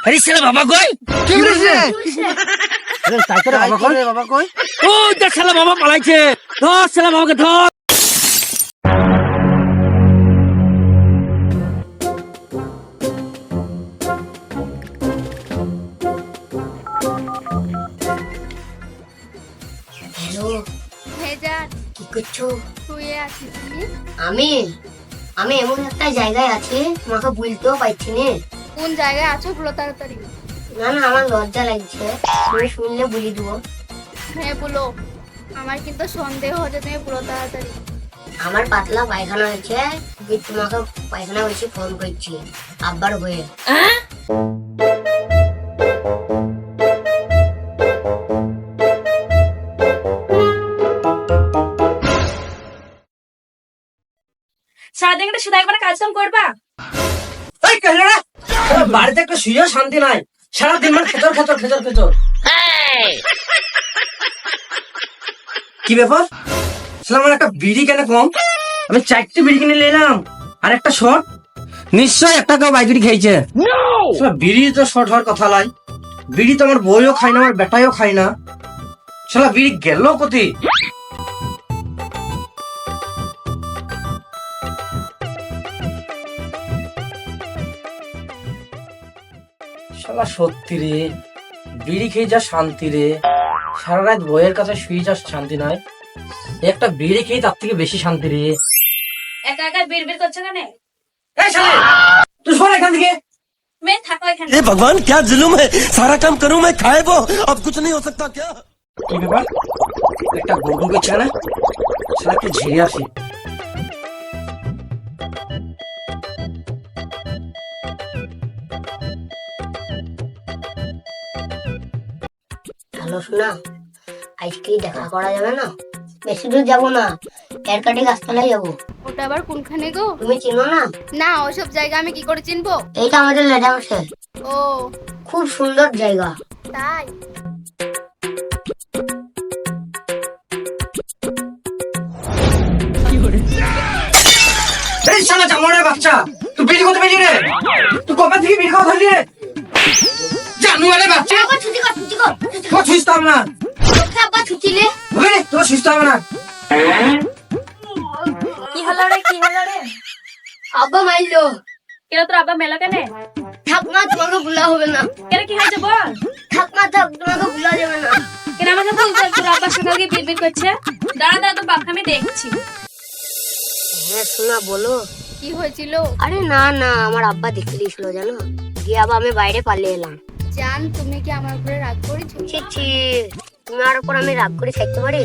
আরে শালা বাবা কই? কি বলিস? আরে তাই করে বাবা কই? বাবা কই? ও দেখ শালা বাবা পালাইছে। ধর শালা বাবাকে ধর। হ্যালো, ভেজান কি করছো? শুয়ে আছি তুমি? আমি আমি এমন একটা জায়গায় আছি, তোমাকে বলতেও পারছি না। কোন জায়গায় আছো বলো তাড়াতাড়ি। না না, আমার লজ্জা লাগছে, তুমি শুনলে বলি দেবো। হ্যাঁ বলো, আমার কিন্তু সন্দেহ হচ্ছে, তুমি বলো তাড়াতাড়ি। আমার পাতলা পায়খানা হয়েছে, যে তোমাকে পায়খানা হয়েছে ফোন করছি আব্বার হয়ে। সারাদিন একটা সেলাই করে কাজ কাম করবা? এই কেন রে? বাড়িতে একটা শুয়েও শান্তি নাই, সারাদিন মানে খেচর খেচর খেচর খেচর। কি ব্যাপার? শালা আমার একটা বিড়ি কেন কম? আমি 4টে বিড়ি কিনে নিলাম আর একটা শর্ট। নিশ্চয় একটা কেউ বাইবিড়ি খেয়েছে। শালা বিড়ি তো শর্ট হওয়ার কথা নয়। বিড়ি তো আমার বউও খায় না, আমার বেটাইও খায় না। শালা বিড়ি গেল কোথায়? শালা সত্যি রে, বিড়ি খেয়ে যা শান্তি রে, সারা রাত বইয়ের কাছে শুয়ে যা শান্তি নাই, একটা বিড়ি খেয়ে তার থেকে বেশি শান্তি রে। একা একা বের বের করছো কেন? এই শালা, তুই সর এখান থেকে। মেয়ে থাকো এখানে। हे भगवान क्या जुल्म है सारा काम करूं मैं खाए वो अब कुछ नहीं हो सकता क्या কি ব্যাপার? একটা গরু করছে না, শালা একটু ঝিরে আসি। হ্যালো শোনা, আজকে দেখা করা যাবে না? বেশি দূর যাবো না, এয়ারকাটে গাছতলায় যাবো। ওটা আবার কোনখানে গো? তুমি চিনো না? না, ওসব জায়গা আমি কি করে চিনবো? এইটা আমাদের লেডাউসে, ও খুব সুন্দর জায়গা। তাই? এই শালা জামনের বাচ্চা, তুই বিড়ি করতে পেরেছি রে? তুই কবে থেকে বিড়ি খাওয়া ধরলি রে? জানুয়ারে বাচ্চা, আব্বা ছুটি কর, ছুটি কর। তোর সুস্থ হবে না। তোকে আব্বা ছুটিলে হবে রে, তোর সুস্থ হবে না। কি হলো রে, কি হলো রে? আব্বা মাইলো। কেন তোর আব্বা মেলো কেন? থাক মা, তোমাকে ভুলা হবে না। কেন কি হয়েছে বল? থাক মা, থাক, তোমাকে ভুলা যাবে না। কেন আমাকে বলছো তোর আব্বা সকালকে বিড় বিড় করছে? দাঁড়া দাঁড়া, তোর বাপকে আমি দেখছি। হ্যাঁ শোনা, বলো। কি হয়েছিল? আরে না না, আমার আব্বা দেখতে দিয়েছিল জানো, দিয়ে আবার আমি বাইরে পালিয়ে এলাম। জান, তুমি কি আমার উপরে রাগ করেছো? ছি ছি, তোমার উপর আমি রাগ করে থাকতে পারি?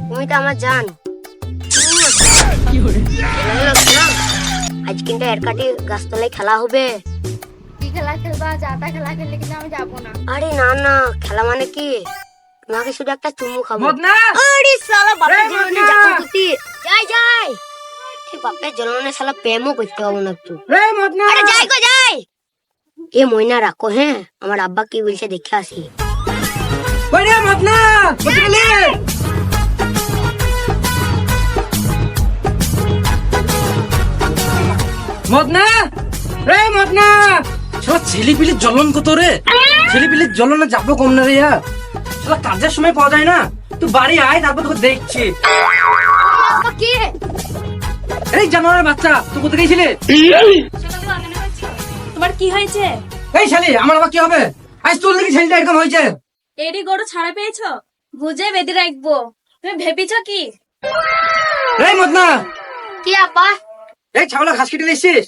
তুমি তো আমার জান। আজ কিন্তু এরকাটি গাছতলায় খেলা হবে। কি খেলা খেলবা? যাতা খেলা খেললে কিন্তু আমি যাবো না। আরে না না, খেলা মানে কি, তোমাকে শুধু একটা চুমু খাবো। মদনা, আরে শালা বাপের এই জন্য মদনা! যাকর কুতি। যাই যাই, এই বাপের জন্য শালা প্রেমও করতে পাবো না একটু। রে মদনা। আরে যাই গো যাই। এ ময়না রাখো, হ্যাঁ আমার আব্বা কি বলছে দেখে আসি। কই রে মদনা? কোথায় গেলি? মদনা, রে মদনা। শালা ছেলেপিলির জ্বলন কত রে? ছেলেপিলির জ্বলনে যাবো কম না রে ইয়া। শালা কাজের সময় পাওয়া যায় না, তুই বাড়ি আয়, তারপর তোকে দেখছি। আব্বা কে? এই জানোয়ারের বাচ্চা, তুই কোথায় গেছিলি? সকালকে অজ্ঞান হয়েছে? তোমার কি হয়েছে? এই শালি, আমার আবার কি হবে? আজ তোর নাকি ছেলেটা এরকম হয়েছে? এডি গরু ছাড়া পেয়েছো? বুঝে বেঁধে রাখবো। তুমি ভেবেছো কি? এই মদনা, কি আব্বা? এই ছাগলা ঘাস কেটে নিচ্ছিস?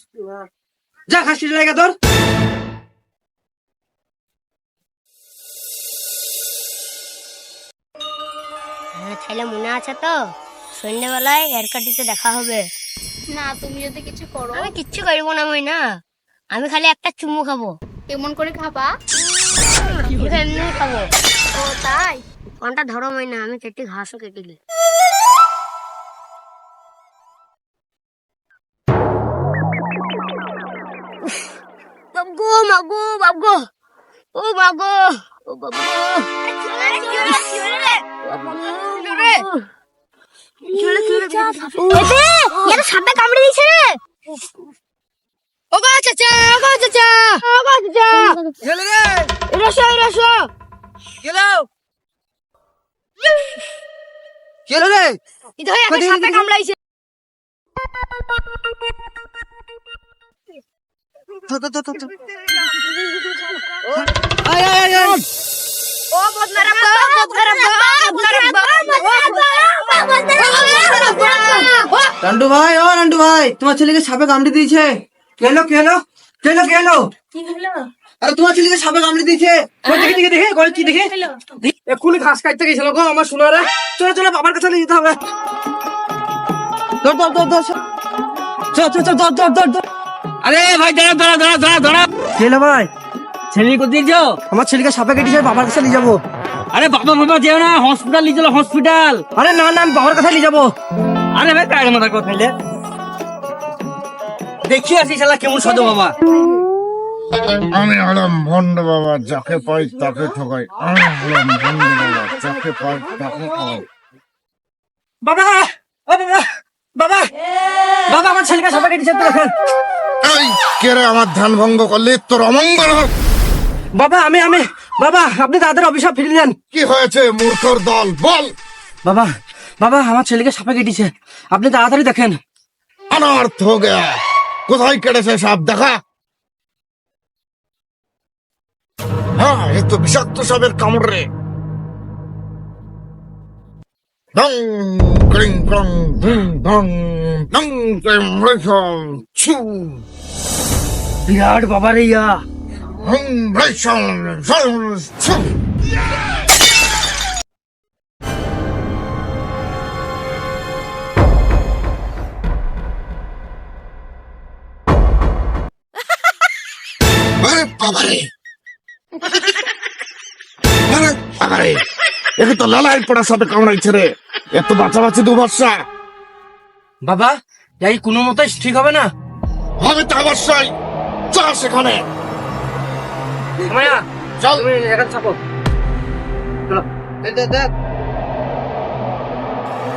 যা ঘাস কেটে লাগা তোর। হ্যাঁ ছেলে মনে আছে তো, সন্ধ্যেবেলায় এয়ারকাটিতে দেখা হবে। না, তুমি যদি কিছু করো। আমি কিচ্ছু করবো না ময়না, আমি খালি একটা চুমু খাবো। কেমন করে খাবা? এমনি খাবো। ও তাই? কোনটা ধরো ময়না, আমি কেটে ঘাসও কেটে দিই। বাবগো মাগো বাবগো, ও মাগো, ও বাবগো। সাপে কামড়ে দিয়েছে রে। ওগো চাচা, ওগো চাচা, ওগো চাচা। এরসো, এরসো। ইধর একটা সাপে কামড়াইছে। ও বদনারা বা, বদনারা বা, বদনারা বা, বদনারা বা। রান্টু ভাই, ও রান্টু ভাই, তোমার ছেলেকে সাপে কামড়ে দিয়েছে। কেলো কেলো কেলো কেলো? কি হলো? আরে তোমার ছেলেকে সাপে কামড়ে দিয়েছে। কই দেখে দেখে দেখে, কই কি দেখে? এক্ষুনি ঘাস কাটতে গেছিল গো আমার সোনারা। চলো চলো, বাবার কাছে নিয়ে যেতে হবে। দৌড় দৌড় দৌড় দৌড়, চল চল চল, দৌড় দৌড় দৌড় দৌড়। আরে ভাই দাঁড়া দাঁড়া দাঁড়া দাঁড়া দাঁড়া। কেলো ভাই, ছেলে কোথায় যাও? আমার ছেলেকে সাপে কেটেছে, বাবার কাছে নিয়ে যাবো। আরে বাবা বাবা যেও না, হসপিটাল নিয়ে চলো হসপিটাল। আরে না না, আমি বাবার কাছে নিয়ে যাবো। আরে ভাই কার মাথা কথা খাইলে দেখি আসি শালা কেমন সাধু বাবা। আমি হলাম ভণ্ড বাবা, যাকে পাই তাকে ঠকাই। আমি হলাম ভণ্ড বাবা, যাকে পাই তাকে ঠকাই। বাবা ও বাবা, বাবা বাবা, আমার ছেলেকে সাপে কেটেছে তো দেখেন। এই কে রে আমার ধ্যান ভঙ্গ করলি? তোর অমঙ্গল হোক। বাবা আমি বাবা, আপনি তাড়াতাড়ি অভিশাপ ফিরিয়ে দেন। কি হয়েছে মূর্খর দল, বল। বাবা বাবা, আমার ছেলেকে সাপে কেটেছে, আপনি তাড়াতাড়ি দেখেন। অনর্থ হো গয়া। কোথায় কেটেছে সাপ দেখা? হ্যাঁ, এ তো বিষাক্ত সাপের কামড় রে। ডং ক্রিং ক্রং ধিং ধং ডং ক্রিং রিং ছু বিরাট বাবা রে ইয়া। হুম রিং ছু। আরে বাবারে, আরে বাবারে, একে তো লালাই পড়া সাপে কামড়াইছে রে। এত বাঁচাবাচি দু বর্ষা বাবা এই কোনো মতে ঠিক হবে না। হবে তো অবশ্যই। চল সেখানে, মায়া চল। তুমি এখানে থাকো। চলো দেখ দেখ দেখ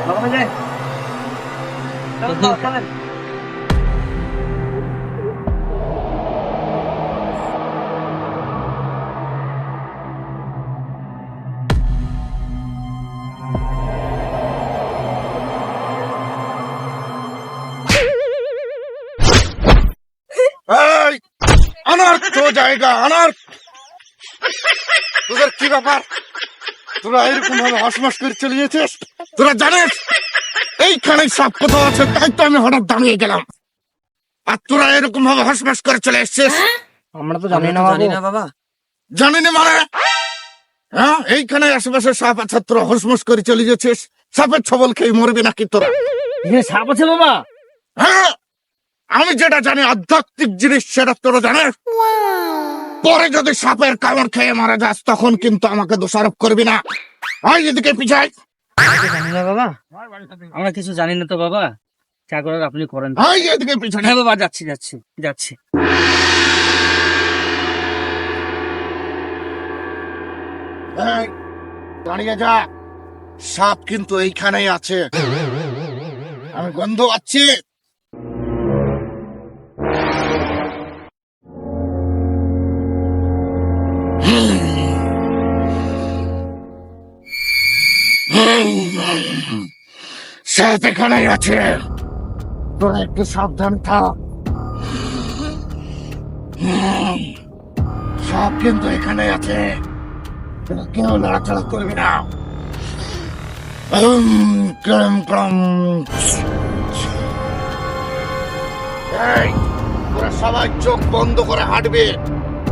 বাবা যায়। চলো চলো চলেন। এই অনর্থ জায়গা, অনর্থ। তোদের কি ব্যাপার? তোরা এরকম ভাবে হসমাস করে চলে যেছিস? তোরা জানিস এইখানে সাপ কোথাও আছে, তাই তো আমি হঠাৎ দাঁড়িয়ে গেলাম। আর তোরা এরকম ভাবে হসমাস করে চলে এসছিস। আমরা তো জানি না বাবা। জানিনি মানে? হ্যাঁ, এইখানে আশেপাশে সাপ আছে, তোরা হসমস করে চলে যাচ্ছিস। সাপের ছবল খেয়ে মরবি নাকি তোরা? এখানে সাপ আছে বাবা? হ্যাঁ, আমি যেটা জানি আধ্যাত্মিক জিনিস, সেটা তোরা জানিস। পরে যদি সাপের কামড় খেয়ে মারা যাস, তখন কিন্তু আমাকে দোষারোপ করবি না। আয় এদিকে পিছাই। জানি না বাবা, আমরা কিছু জানি না তো বাবা। যা করার আপনি করেন। আয় এদিকে পিছনে। হ্যাঁ বাবা, যাচ্ছি যাচ্ছি যাচ্ছি। এই, দাঁড়িয়ে যা। সাপ কিন্তু এইখানেই আছে, আমি গন্ধ পাচ্ছি। সাপ এখানেই আছে, তোরা একটু সাবধান থাক। সাপ কিন্তু এখানে আছে, তোরা কেউ লড়াচড়া করবি না। এই, তোরা সবাই চোখ বন্ধ করে হাঁটবে,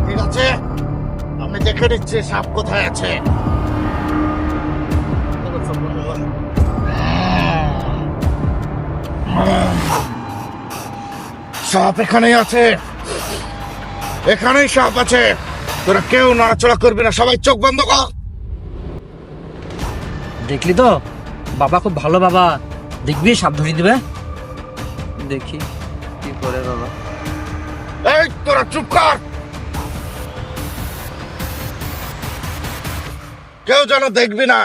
ঠিক আছে? আমি দেখে নিচ্ছি সাপ কোথায় আছে। সাপ এখানেই আছে, এখানেই সাপ আছে। তোরা কেউ নড়াচড়া করবি না, সবাই চোখ বন্ধ কর। দেখলি তো বাবা, খুব ভালো বাবা। দেখবি সাপ ধরিয়ে দিবে। দেখি কি করে বাবা। এই তোরা চুপ কর, কেউ যেন দেখবি না।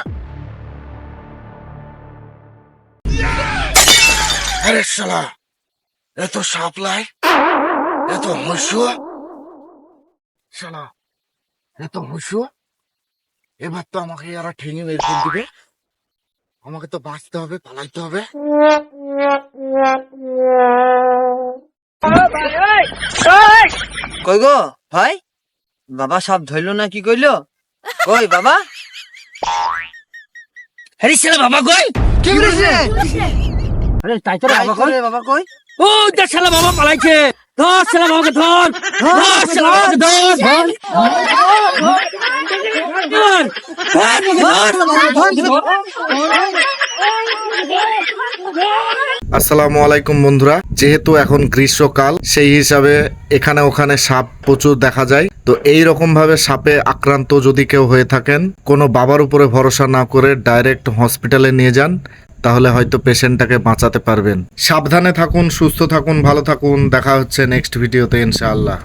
আরে শালা, এত সাপ লাই। এত হসু শালা, এত হসু। এবার তো আমাকে আর ঠেঙে বের করে দিবে। আমাকে তো বাঁচতে হবে, পালাইতে হবে। কই গো ভাই, বাবা সব ধরলো না কি কইলো? কই বাবা? আরে শালা বাবা কই? কি বলেছে? আরে তাই তো বাবা কই? বাবা কই? ও দেখ শালা বাবা পালাইছে। ধর শালা বাবাকে ধর। ধর শালা বাবাকে ধর। আসসালামু আলাইকুম বন্ধুরা, যেহেতু এখন গ্রীষ্মকাল সেই হিসাবে এখানে ওখানে সাপ প্রচুর দেখা যায়। তো এই রকম ভাবে সাপে আক্রান্ত যদি কেউ হয়ে থাকেন, কোনো বাবার উপরে ভরসা না করে ডাইরেক্ট হসপিটালে নিয়ে যান, তাহলে হয়তো পেশেন্টটাকে বাঁচাতে পারবেন। সাবধানে থাকুন, সুস্থ থাকুন, ভালো থাকুন। দেখা হচ্ছে নেক্সট ভিডিওতে ইনশাআল্লাহ।